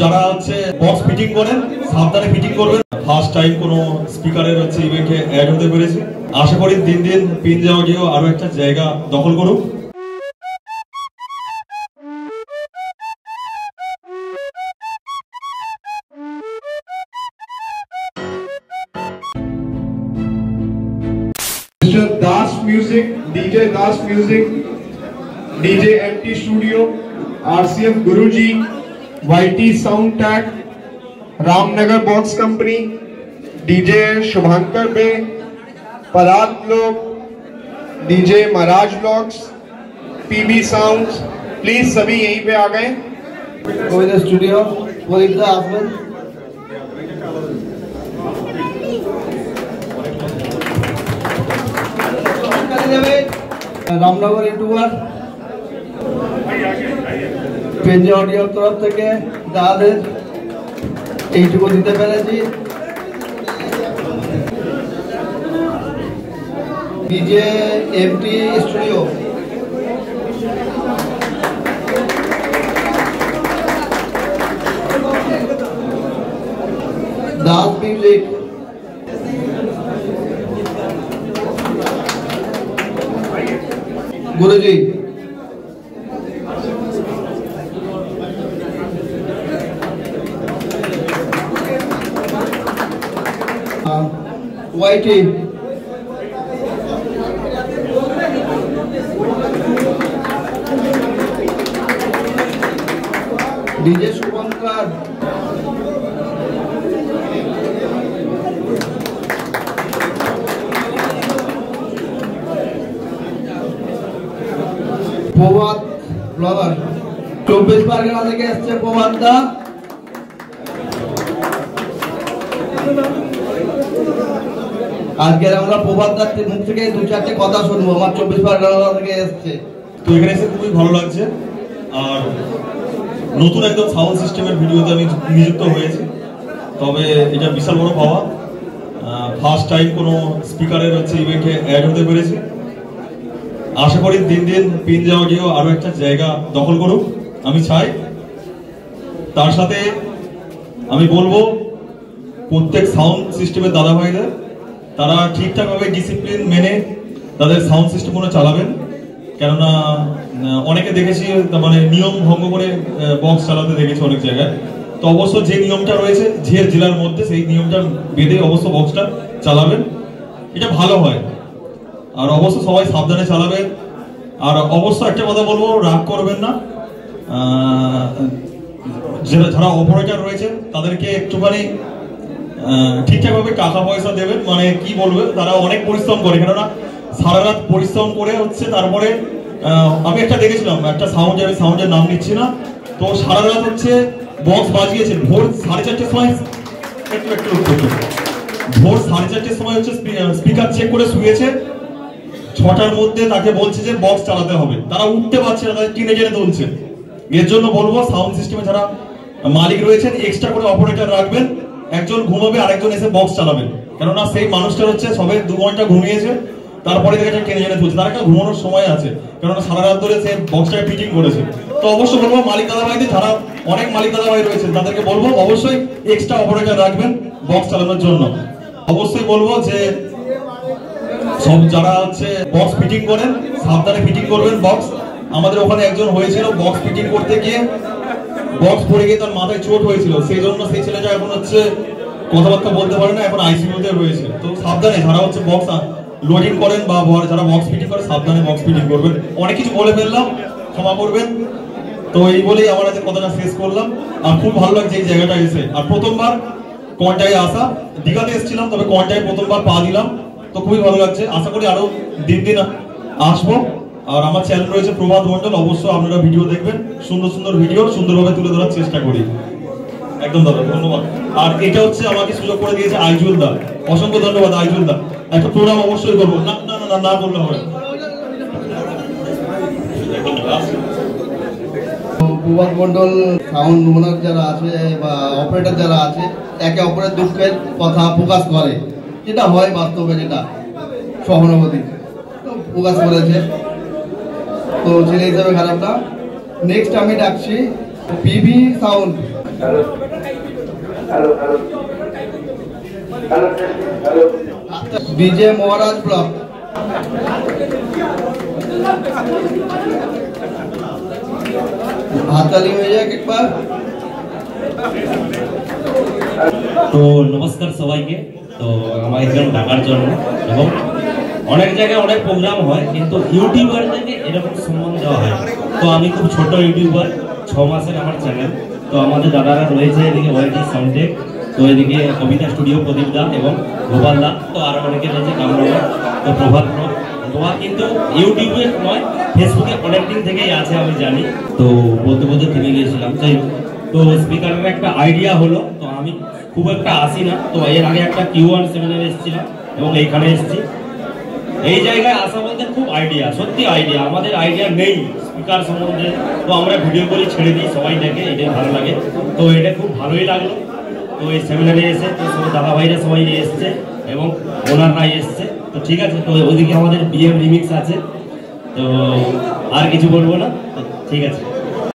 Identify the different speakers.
Speaker 1: যারা হচ্ছে box fitting করেন সাবধানে ফিটিং করবেন। ফার্স্ট টাইম কোনো স্পিকারের হচ্ছে ইভেন্টে অ্যাড হতে পেরেছি। আশা করি দিন দিন পিনজা অডিও আরো একটা জায়গা দখল করুক।
Speaker 2: Das Music, DJ Das Music, DJ MT Studio, RCF Guruji, YT Sound Tech, Ramnagar Box Company, DJ Shubhankar Bey, Parag Vlog, DJ Maharaj Vlogs, PB Sounds, please सभी यहीं पे आ गए।
Speaker 3: गोविंद स्टूडियो गोविंदा आसमन रामनगर यूट्यूबर पेंजा ऑडियो तरफ থেকে যাদের এইটুকু দিতে পেরেছি। DJ MT studio Das music Guruji YT DJ Subhankar Prabhat blogger 24 Pargana থেকে আসছে প্রভাত দা। আজকে আমরা প্রভাত দার মুখ থেকে দু চারটে কথা শুনবো। আমার 24 পরগনা থেকে আসছে,
Speaker 1: তো এখানে এসে খুবই ভালো লাগছে। আর নতুন একদম সাউন্ড সিস্টেমের ভিডিওতে আমি নিযুক্ত হয়েছি, তবে এটা বিশাল বড় পাওয়া। ফার্স্ট টাইম কোনো স্পিকারের হচ্ছে ইভেন্টে অ্যাড হতে পেরেছি। আশা করি দিন দিন পিনজা অডিও আরো একটা জায়গা দখল করুক আমি চাই। তার সাথে আমি বলবো প্রত্যেক সাউন্ড সিস্টেমের দাদা ভাইরা তারা ঠিকঠাকভাবে ডিসিপ্লিন মেনে তাদের সাউন্ড সিস্টেমগুলো চালাবেন। কেননা অনেকে দেখেছি মানে নিয়ম ভঙ্গ করে বক্স চালাতে দেখেছি অনেক জায়গায়। তো অবশ্য যে নিয়মটা রয়েছে যে জেলার মধ্যে সেই নিয়মটা বেঁধে অবশ্য বক্সটা চালাবেন, এটা ভালো হয়। আর অবশ্য সবাই সাবধানে চালাবেন। আর অবশ্য একটা কথা বলবো, রাগ করবেন না। যারা অপারেটর রয়েছে তাদেরকে একটুখানি ঠিকঠাকভাবে টাকা পয়সা দেবেন। মানে কি বলবে, তারা অনেক পরিশ্রম করে, কেননা সারা রাত পরিশ্রম করে হচ্ছে। তারপরে আমি একটা দেখেছিলাম একটা সাউন্ডের নাম নিচ্ছি না, তো সারা রাত হচ্ছে বক্স বাজিয়েছে। ভোর 4:30টার সময় ভোর 4:30টার সময় হচ্ছে স্পিকার চেক করে শুয়েছে। 6টার মধ্যে তাকে বলছে যে বক্স চালাতে হবে, তারা উঠতে পারছে না, তাদের টেনে টেনে তুলছে। এর জন্য বলবো সাউন্ড সিস্টেমে যারা মালিক রয়েছেন এক্সট্রা করে অপারেটর রাখবেন। একজন ঘুমাবে আরেকজন এসে বক্স চালাবেন, কেননা সেই মানুষটা হচ্ছে সবে 2 ঘন্টা ঘুমিয়েছে, তারপরে দেখে টেনে টেনে তুলছে। তার একটা ঘুমানোর সময় আছে, কেননা সারা রাত ধরে সে বক্সটাকে ফিটিং করেছে। তো অবশ্যই বলবো মালিক দাদা ভাইদের, যারা অনেক মালিক দাদা ভাই রয়েছেন তাদেরকে বলবো অবশ্যই এক্সট্রা অপারেটর রাখবেন বক্স চালানোর জন্য। অবশ্যই বলবো যে সব যারা হচ্ছে বক্স ফিটিং করেন সাবধানে ফিটিং করবেন বক্স। আমাদের ওখানে একজন হয়েছিল বক্স ফিটিং করতে গিয়ে বক্স পড়ে গিয়ে তার মাথায় চোট হয়েছিল, সেই জন্য সেই ছেলেটা এখন হচ্ছে কথাবার্তা বলতে পারে না, এখন আইসিইউতে রয়েছে। তো সাবধানে যারা হচ্ছে বক্স লোডিং করেন বা যারা বক্স ফিটিং করে সাবধানে বক্স ফিটিং করবেন। অনেক কিছু বলে ফেললাম, ক্ষমা করবেন। তো এই বলেই আমার আজকে কথাটা শেষ করলাম। আর খুব ভালো লাগছে এই জায়গাটা এসে। আর প্রথমবার কোয়ান্টায় আসা, দীঘাতে এসেছিলাম তবে কোয়ান্টায় প্রথমবার পা দিলাম, তো খুবই ভালো লাগছে। আশা করি আরো দিন দিন আসবো। আর আমার চ্যানেল রয়েছে প্রভাত মন্ডল, অবশ্যই আপনারা ভিডিও দেখবেন। সুন্দর সুন্দর ভিডিও সুন্দরভাবে তুলে ধরার চেষ্টা করি। একদম দাদা ধন্যবাদ। আর এটা হচ্ছে আমাকে সুযোগ করে দিয়েছে আইজুল দা, অসংখ্য ধন্যবাদ আইজুল দা। একটা প্রোগ্রাম অবশ্যই করবো। না না না না বললে হবে।
Speaker 3: প্রভাত মন্ডল সাউন্ড ওনার যারা আছে বা অপারেটর যারা আছে একে অপরের দুঃখের কথা প্রকাশ করে, যেটা হয় বাস্তবে, যেটা সহানুভূতি প্রকাশ করেছে। তো ছেলে হিসাবে খারাপ না। নেক্সট আমি ডাকছি পিবি সাউন্ড। डीजे महाराज ब्लॉक हाथाली हो जाए एक बार।
Speaker 4: তো নমস্কার সবাইকে। তো আমার একজন ডাকার জন্য এবং অনেক জায়গায় অনেক প্রোগ্রাম হয়, কিন্তু ইউটিউবারদেরকে এরকম সম্মান দেওয়া হয়। তো আমি খুব ছোট ইউটিউবার, 6 মাসের আমার চ্যানেল। তো আমাদের দাদারা রয়েছে এদিকে ওয়াইটি সাউন্ডটেক, তো এদিকে কবিতা স্টুডিও প্রদীপ দা এবং গোপাল দা, তো আরও অনেকে রয়েছে কামরাবা, তো প্রভাত তোমার কিন্তু ইউটিউবে নয়, ফেসবুকে অনেক দিন থেকেই আছে আমি জানি। তো বলতে বলতে থেমে গিয়েছিলাম। যাই হোক, তো স্পিকারের একটা আইডিয়া হলো, তো আমি খুব একটা আসি না, তো এর আগে একটা Q1 সেমিনারে এসেছিলাম এবং এইখানে এসেছি। এই জায়গায় আসা বলতে খুব আইডিয়া, সত্যি আইডিয়া, আমাদের আইডিয়া নেই স্পিকার সম্বন্ধে। তো আমরা ভিডিও করে ছেড়ে দিই, সবাই দেখে, এটাই ভালো লাগে। তো এটা খুব ভালোই লাগলো। তো এই সেমিনারে এসে তো সবাই দাদা ভাইরা সবাই এসছে এবং ওনাররাই এসছে। তো ঠিক আছে, তো ওইদিকে আমাদের BM রিমিক্স আছে, তো আর কিছু বলবো না, তো ঠিক আছে।